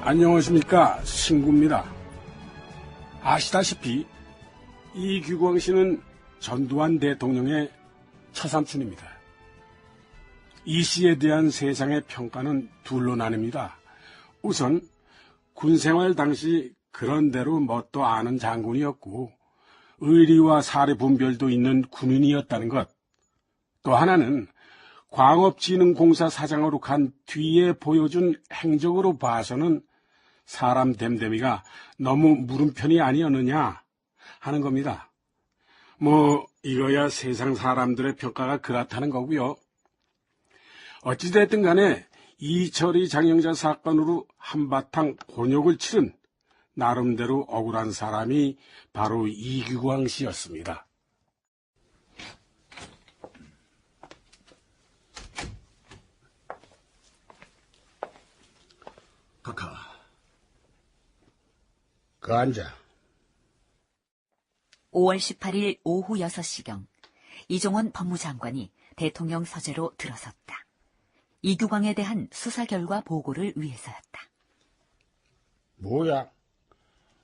안녕하십니까, 신구입니다. 아시다시피 이규광 씨는 전두환 대통령의 처삼촌입니다. 이 씨에 대한 세상의 평가는 둘로 나뉩니다. 우선 군생활 당시 그런대로 뭣도 아는 장군이었고 의리와 사례 분별도 있는 군인이었다는 것. 또 하나는 광업진흥공사 사장으로 간 뒤에 보여준 행적으로 봐서는 사람 됨됨이가 너무 물음편이 아니었느냐 하는 겁니다. 이거야 세상 사람들의 평가가 그렇다는 거고요. 어찌됐든 간에 이철이 장영자 사건으로 한바탕 곤욕을 치른 나름대로 억울한 사람이 바로 이규광 씨였습니다. 카카. 앉아. 5월 18일 오후 6시경 이종원 법무장관이 대통령 서재로 들어섰다. 이규광에 대한 수사 결과 보고를 위해서였다. 뭐야?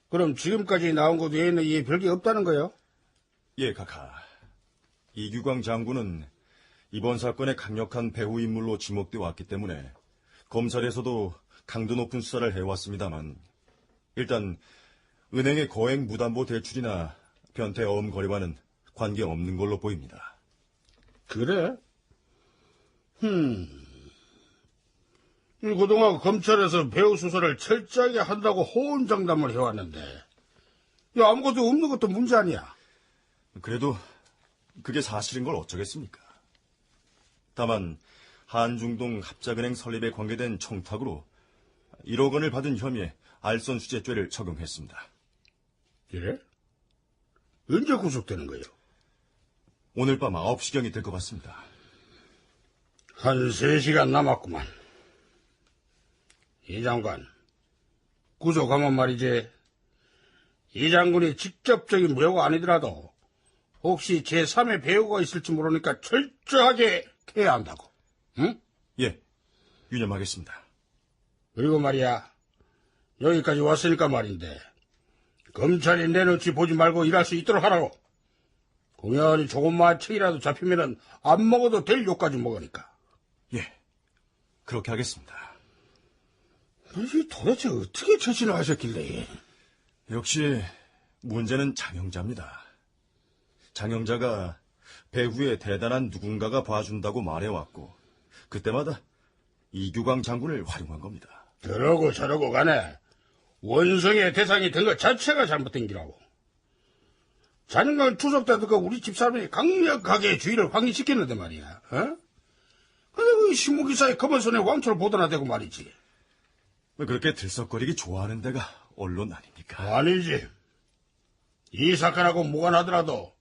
그럼 지금까지 나온 것 외에는 이 별게 없다는 거요? 예, 카카. 이규광 장군은 이번 사건의 강력한 배후 인물로 지목돼 왔기 때문에 검찰에서도 강도 높은 수사를 해왔습니다만 일단 은행의 거액 무담보 대출이나 변태 어음 거래와는 관계없는 걸로 보입니다. 그래? 그동안 검찰에서 배후 수사를 철저하게 한다고 호언장담을 해왔는데 아무것도 없는 것도 문제 아니야. 그래도 그게 사실인 걸 어쩌겠습니까? 다만 한중동 합작은행 설립에 관계된 청탁으로 1억 원을 받은 혐의에 알선수재죄를 적용했습니다. 그래? 언제 구속되는 거요? 오늘 밤 9시경이 될 것 같습니다. 한 3시간 남았구만. 이 장관, 구속하면 말이지, 이 장군이 직접적인 무효가 아니더라도 혹시 제3의 배후가 있을지 모르니까 철저하게 해야 한다고. 응? 예, 유념하겠습니다. 그리고 말이야, 여기까지 왔으니까 말인데 검찰이 내 눈치 보지 말고 일할 수 있도록 하라고. 공연히 조금만 책이라도 잡히면은 안 먹어도 될 욕까지 먹으니까. 예, 그렇게 하겠습니다. 이 도대체 어떻게 처신을 하셨길래? 역시 문제는 장영자입니다. 장영자가 배후에 대단한 누군가가 봐준다고 말해왔고 그때마다 이규광 장군을 활용한 겁니다. 저러고 저러고 간에 원성의 대상이 된 것 자체가 잘못된 기라고. 자는간 추석 때도 우리 집사람이 강력하게 주의를 확인시켰는데 말이야. 어? 근데 그 신문기사에 검은 손에 왕초를 보도나 대고 말이지. 그렇게 들썩거리기 좋아하는 데가 언론 아닙니까? 아니지. 이 사건하고 무관하더라도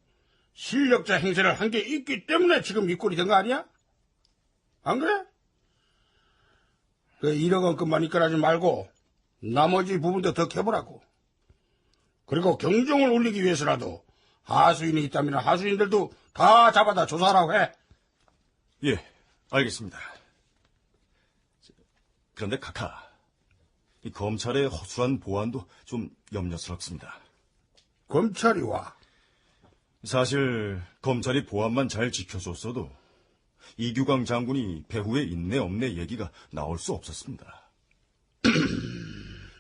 실력자 행세를 한 게 있기 때문에 지금 이 꼴이 된 거 아니야? 안 그래? 그 1억 원급만 이끌하지 말고 나머지 부분도 더 캐보라고. 그리고 경종을 울리기 위해서라도 하수인이 있다면 하수인들도 다 잡아다 조사하라고 해. 예, 알겠습니다. 그런데 카카, 이 검찰의 허술한 보안도 좀 염려스럽습니다. 검찰이 와. 사실 검찰이 보안만 잘 지켜줬어도 이규광 장군이 배후에 있네 없네 얘기가 나올 수 없었습니다.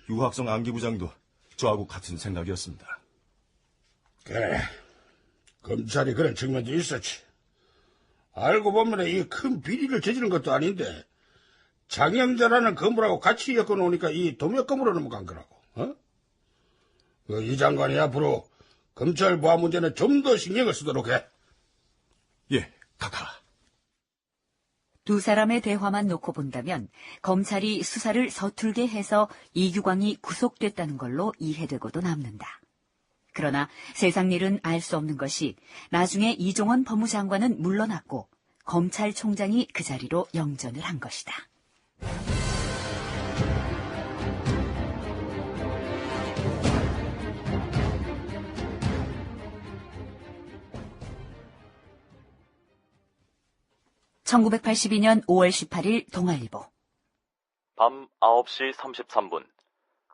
유학성 안기부장도 저하고 같은 생각이었습니다. 그래, 검찰이 그런 측면도 있었지. 알고 보면 이 큰 비리를 저지른 것도 아닌데 장영자라는 건물하고 같이 엮어놓으니까 이 도매건물로 넘어간 거라고. 어? 이 장관이 앞으로 검찰 보안 문제는 좀 더 신경을 쓰도록 해. 예, 카카. 두 사람의 대화만 놓고 본다면 검찰이 수사를 서툴게 해서 이규광이 구속됐다는 걸로 이해되고도 남는다. 그러나 세상 일은 알 수 없는 것이 나중에 이종원 법무장관은 물러났고 검찰총장이 그 자리로 영전을 한 것이다. (1982년 5월 18일) 동아일보. 밤 9시 33분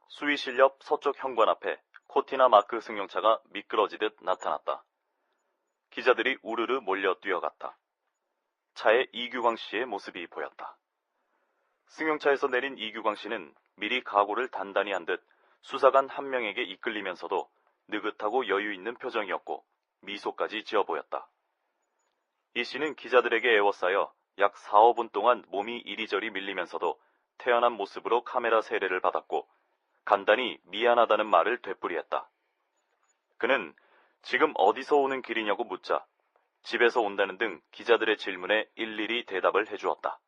수위실 옆 서쪽 현관 앞에 코티나 마크 승용차가 미끄러지듯 나타났다. 기자들이 우르르 몰려 뛰어갔다. 차에 이규광 씨의 모습이 보였다. 승용차에서 내린 이규광 씨는 미리 각오를 단단히 한 듯 수사관 한 명에게 이끌리면서도 느긋하고 여유 있는 표정이었고 미소까지 지어 보였다. 이 씨는 기자들에게 애워싸여 약 4, 5분 동안 몸이 이리저리 밀리면서도 태연한 모습으로 카메라 세례를 받았고 간단히 미안하다는 말을 되풀이했다. 그는 지금 어디서 오는 길이냐고 묻자 집에서 온다는 등 기자들의 질문에 일일이 대답을 해주었다.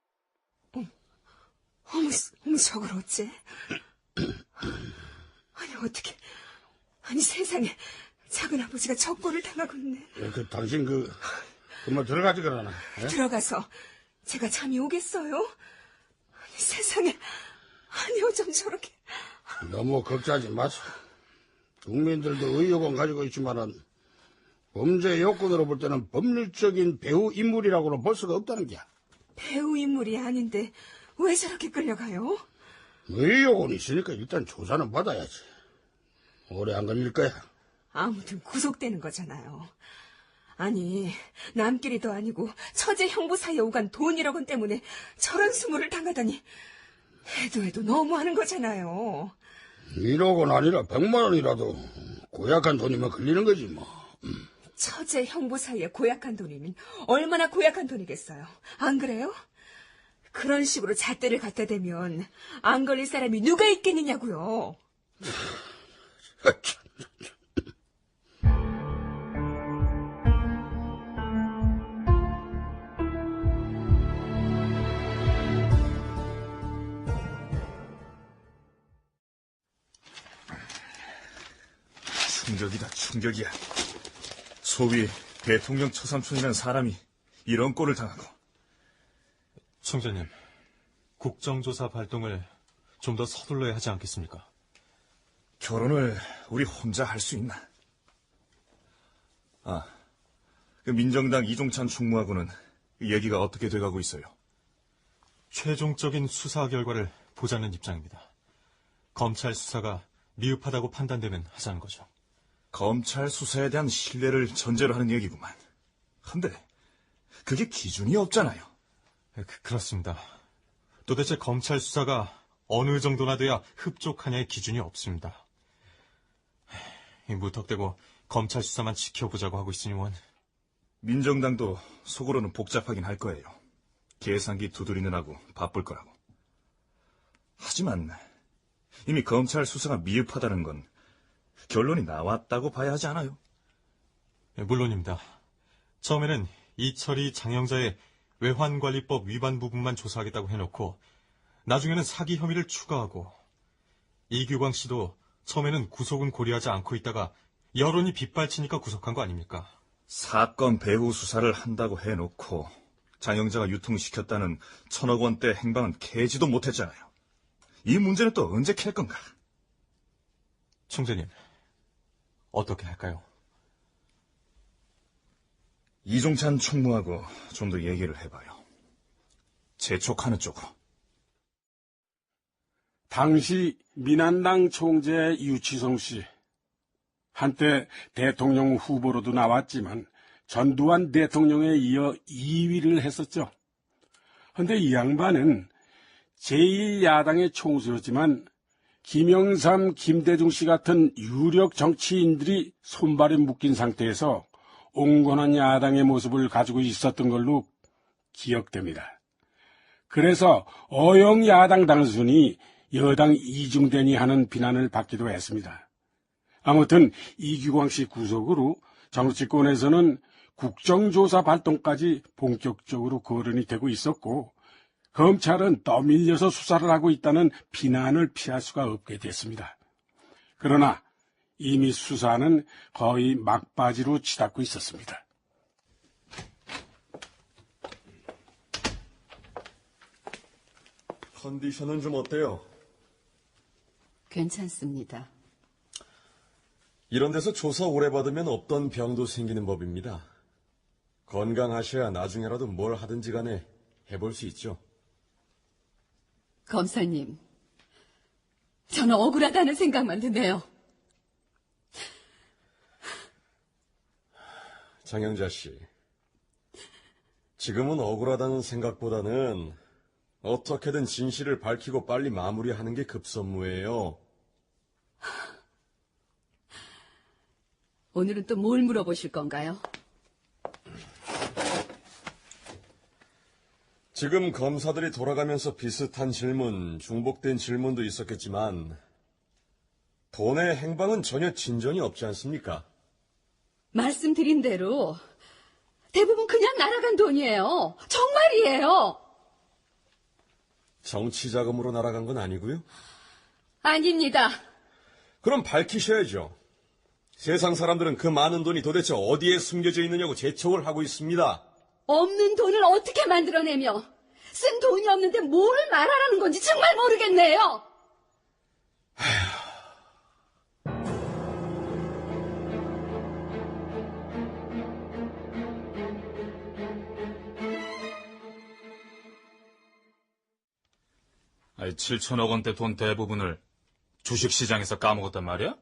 어머, 저걸 어째? 아니, 어떻게. 아니, 세상에. 작은 아버지가 적고를 당하고 있네. 당신 그만 들어가지 그러나. 예? 들어가서 제가 잠이 오겠어요? 아니, 세상에. 아니, 어쩜 저렇게. 너무 걱정하지 마소. 국민들도 의혹은 가지고 있지만은 범죄 요건으로 볼 때는 법률적인 배후 인물이라고는 볼 수가 없다는 게. 배우 인물이 아닌데 왜 저렇게 끌려가요? 의혹은 있으니까 일단 조사는 받아야지. 오래 안 걸릴 거야. 아무튼 구속되는 거잖아요. 아니, 남끼리도 아니고 처제 형부 사이에 오간 돈 1억 원 때문에 저런 수모를 당하다니 해도 너무하는 거잖아요. 1억은 아니라 100만 원이라도 고약한 돈이면 걸리는 거지 뭐. 처제 형부 사이에 고약한 돈이면 얼마나 고약한 돈이겠어요. 안 그래요? 그런 식으로 잣대를 갖다 대면 안 걸릴 사람이 누가 있겠느냐고요. 충격이다, 충격이야. 소위 대통령 처삼촌이라는 사람이 이런 꼴을 당하고. 총재님, 국정조사 발동을 좀 더 서둘러야 하지 않겠습니까? 결혼을 우리 혼자 할 수 있나? 그 민정당 이종찬 총무하고는 얘기가 어떻게 돼가고 있어요? 최종적인 수사 결과를 보자는 입장입니다. 검찰 수사가 미흡하다고 판단되면 하자는 거죠. 검찰 수사에 대한 신뢰를 전제로 하는 얘기구만. 근데 그게 기준이 없잖아요. 그렇습니다. 도대체 검찰 수사가 어느 정도나 돼야 흡족하냐의 기준이 없습니다. 무턱대고 검찰 수사만 지켜보자고 하고 있으니 원. 민정당도 속으로는 복잡하긴 할 거예요. 계산기 두드리는 하고 바쁠 거라고. 하지만 이미 검찰 수사가 미흡하다는 건 결론이 나왔다고 봐야 하지 않아요? 물론입니다. 처음에는 이철이 장영자의 외환관리법 위반 부분만 조사하겠다고 해놓고 나중에는 사기 혐의를 추가하고 이규광 씨도 처음에는 구속은 고려하지 않고 있다가 여론이 빗발치니까 구속한 거 아닙니까? 사건 배후 수사를 한다고 해놓고 장영자가 유통시켰다는 1,000억 원대 행방은 캐지도 못했잖아요. 이 문제는 또 언제 캘 건가? 총재님, 어떻게 할까요? 이종찬 총무하고 좀 더 얘기를 해봐요. 재촉하는 쪽으로. 당시 민한당 총재 유치성 씨, 한때 대통령 후보로도 나왔지만 전두환 대통령에 이어 2위를 했었죠. 그런데 이 양반은 제1야당의 총수였지만 김영삼, 김대중 씨 같은 유력 정치인들이 손발이 묶인 상태에서 온건한 야당의 모습을 가지고 있었던 걸로 기억됩니다. 그래서 어영 야당 당선이 여당 이중대니 하는 비난을 받기도 했습니다. 아무튼 이규광 씨 구속으로 정치권에서는 국정조사 발동까지 본격적으로 거론이 되고 있었고 검찰은 떠밀려서 수사를 하고 있다는 비난을 피할 수가 없게 됐습니다. 그러나 이미 수사는 거의 막바지로 치닫고 있었습니다. 컨디션은 좀 어때요? 괜찮습니다. 이런 데서 조사 오래 받으면 없던 병도 생기는 법입니다. 건강하셔야 나중에라도 뭘 하든지 간에 해볼 수 있죠. 검사님, 저는 억울하다는 생각만 드네요. 장영자 씨, 지금은 억울하다는 생각보다는 어떻게든 진실을 밝히고 빨리 마무리하는 게 급선무예요. 오늘은 또 뭘 물어보실 건가요? 지금 검사들이 돌아가면서 비슷한 질문, 중복된 질문도 있었겠지만 돈의 행방은 전혀 진전이 없지 않습니까? 말씀드린 대로 대부분 그냥 날아간 돈이에요. 정말이에요. 정치 자금으로 날아간 건 아니고요. 아닙니다. 그럼 밝히셔야죠. 세상 사람들은 그 많은 돈이 도대체 어디에 숨겨져 있느냐고 재촉을 하고 있습니다. 없는 돈을 어떻게 만들어내며 쓴 돈이 없는데 뭘 말하라는 건지 정말 모르겠네요. 아니, 7천억 원대 돈 대부분을 주식시장에서 까먹었단 말이야?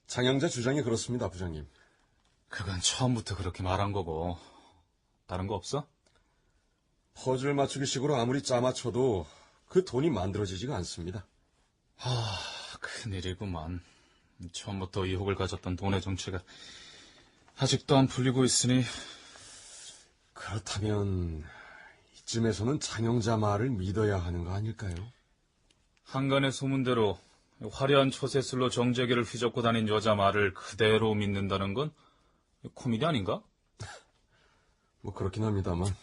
장영자 주장이 그렇습니다, 부장님. 그건 처음부터 그렇게 말한 거고. 다른 거 없어? 퍼즐 맞추기식으로 아무리 짜맞춰도 그 돈이 만들어지지가 않습니다. 큰일이구만. 처음부터 의혹을 가졌던 돈의 정체가 아직도 안 풀리고 있으니. 그렇다면 이쯤에서는 장영자 말을 믿어야 하는 거 아닐까요? 한간의 소문대로 화려한 처세술로 정재계를 휘젓고 다닌 여자 말을 그대로 믿는다는 건 코미디 아닌가? 뭐 그렇긴 합니다만.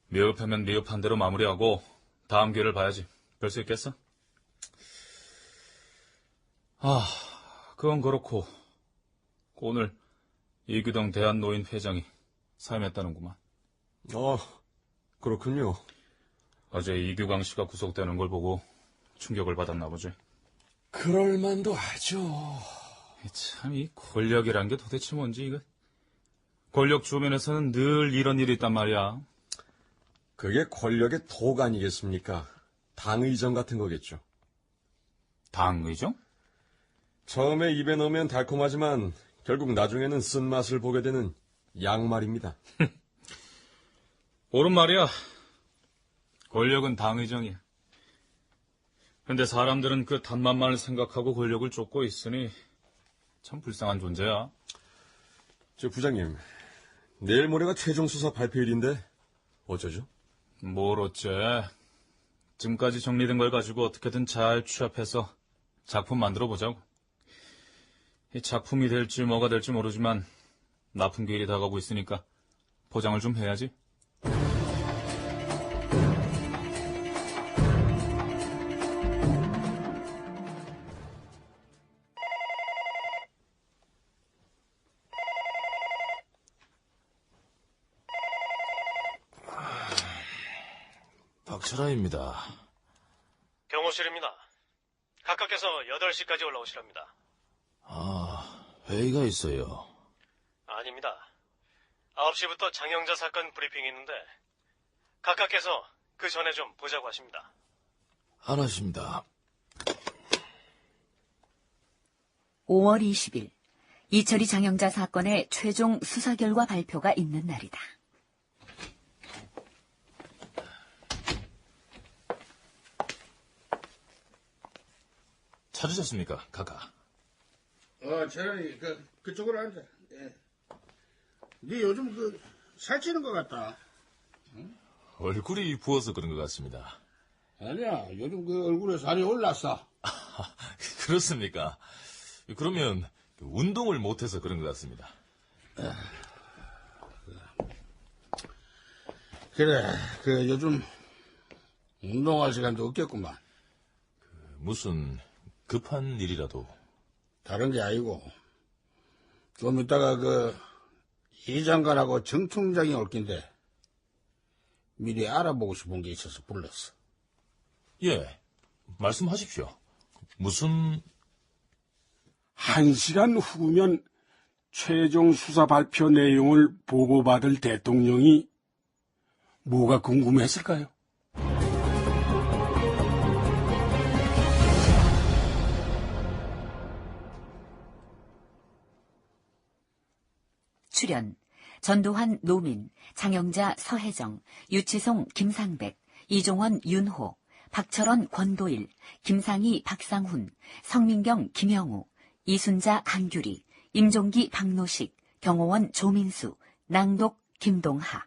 미흡하면 미흡한 대로 마무리하고 다음 기회를 봐야지. 별 수 있겠어? 그건 그렇고 오늘 이규동 대한노인 회장이 사임했다는구만. 그렇군요. 어제 이규광 씨가 구속되는 걸 보고 충격을 받았나 보지. 그럴 만도 하죠. 참, 이 권력이란 게 도대체 뭔지, 이거. 권력 주변에서는 늘 이런 일이 있단 말이야. 그게 권력의 독 아니겠습니까? 당의정 같은 거겠죠. 당의정? 처음에 입에 넣으면 달콤하지만 결국 나중에는 쓴맛을 보게 되는 양말입니다. 옳은 말이야. 권력은 당의정이야. 근데 사람들은 그 단맛만을 생각하고 권력을 쫓고 있으니 참 불쌍한 존재야. 저 부장님, 내일 모레가 최종 수사 발표일인데 어쩌죠? 뭘 어째. 지금까지 정리된 걸 가지고 어떻게든 잘 취합해서 작품 만들어 보자고. 이 작품이 될지 뭐가 될지 모르지만 나쁜 길이 다가오고 있으니까 보장을 좀 해야지. 박철아입니다. 경호실입니다. 각하께서 8시까지 올라오시랍니다. 회의가 있어요. 아닙니다. 9시부터 장영자 사건 브리핑이 있는데 각하께서 그 전에 좀 보자고 하십니다. 알았습니다. 5월 20일 이철이 장영자 사건의 최종 수사 결과 발표가 있는 날이다. 찾으셨습니까, 각하? 저런이 그쪽으로 앉아. 예. 네 요즘 살찌는 것 같다. 얼굴이 부어서 그런 것 같습니다. 아니야, 요즘 얼굴에 살이 올랐어. 그렇습니까? 그러면 운동을 못해서 그런 것 같습니다. 그래, 요즘 운동할 시간도 없겠구만. 무슨 급한 일이라도? 다른 게 아니고 좀 이따가 이 장관하고 정 총장이 올 낀데 미리 알아보고 싶은 게 있어서 불렀어. 예, 말씀하십시오. 무슨... 1시간 후면 최종 수사 발표 내용을 보고받을 대통령이 뭐가 궁금했을까요? 출연 전도환 노민, 장영자 서혜정, 유치송 김상백, 이종원 윤호, 박철원 권도일, 김상희 박상훈, 성민경 김영우, 이순자 강규리, 임종기 박노식, 경호원 조민수, 낭독 김동하.